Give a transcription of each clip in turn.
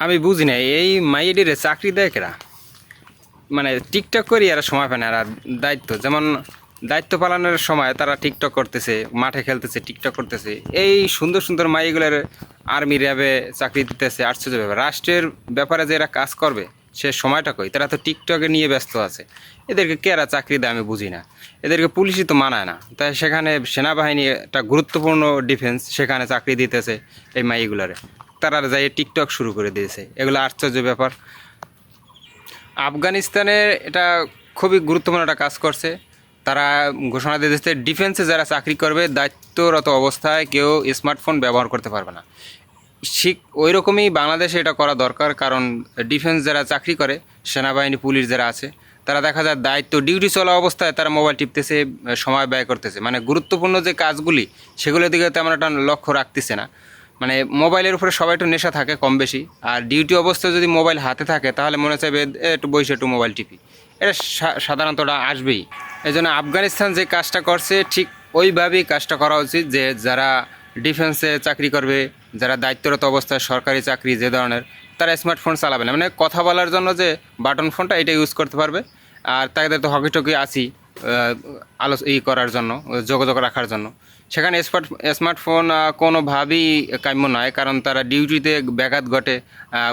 আমি বুঝি না এই মাইডিরে চাকরি দেয় কেরা। মানে টিকটক করি এরা সময় পায় না। আর দায়িত্ব যেমন দায়িত্ব পালনের সময় তারা টিকটক করতেছে, মাঠে খেলতেছে, টিকটক করতেছে। এই সুন্দর সুন্দর মাইগুলোর আর্মি র্যাবে চাকরি দিতেছে, আশ্চর্য ব্যাপার। রাষ্ট্রের ব্যাপারে যে এরা কাজ করবে সে সময়টা কই? তারা তো টিকটকে নিয়ে ব্যস্ত আছে। এদেরকে কেরা চাকরি দেয় আমি বুঝি না। এদেরকে পুলিশই তো মানায় না, তাই সেখানে সেনাবাহিনী একটা গুরুত্বপূর্ণ ডিফেন্স, সেখানে চাকরি দিতেছে এই মাইগুলারে। তারা যাই টিকটক শুরু করে দিয়েছে, এগুলো আশ্চর্য ব্যাপার। আফগানিস্তানে এটা খুবই গুরুত্বপূর্ণ একটা কাজ করছে। তারা ঘোষণা দিয়েছে ডিফেন্সে যারা চাকরি করবে দায়িত্বরত অবস্থায় কেউ স্মার্টফোন ব্যবহার করতে পারবে না। ঠিক ওই রকমই বাংলাদেশে এটা করা দরকার, কারণ ডিফেন্স যারা চাকরি করে, সেনাবাহিনী পুলিশ যারা আছে, তারা দেখা যায় দায়িত্ব ডিউটি চলা অবস্থায় তারা মোবাইল টিপতেছে, সময় ব্যয় করতেছে। মানে গুরুত্বপূর্ণ যে কাজগুলি সেগুলোর দিকে তেমন একটা লক্ষ্য রাখতেছে না। মানে মোবাইলের উপরে সবাই একটু নেশা থাকে কম বেশি। আর ডিউটি অবস্থায় যদি মোবাইল হাতে থাকে তাহলে মনে চাইবে একটু বসে একটু মোবাইল টিপি। এটা সাধারণত আসবেই। এই জন্য আফগানিস্তান যে কাজটা করছে ঠিক ওইভাবেই কাজটা করা উচিত, যে যারা ডিফেন্সে চাকরি করবে, যারা দায়িত্বরত অবস্থায় সরকারি চাকরি যে ধরনের, তারা স্মার্টফোন চালাবে না। মানে কথা বলার জন্য যে বাটন ফোনটা এটা ইউজ করতে পারবে। আর তাদের তো হকি টকি আছি করার জন্য, যোগাযোগ রাখার জন্য। সেখানে স্মার্টফোন কোনোভাবেই কাম্য নয়, কারণ তারা ডিউটিতে ব্যাঘাত ঘটে,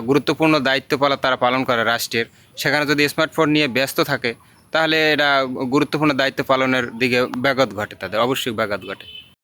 গুরুত্বপূর্ণ দায়িত্বপালা তারা পালন করে রাষ্ট্রের। সেখানে যদি স্মার্টফোন নিয়ে ব্যস্ত থাকে তাহলে এটা গুরুত্বপূর্ণ দায়িত্ব পালনের দিকে ব্যাঘাত ঘটে, তাদের অবশ্যই ব্যাঘাত ঘটে।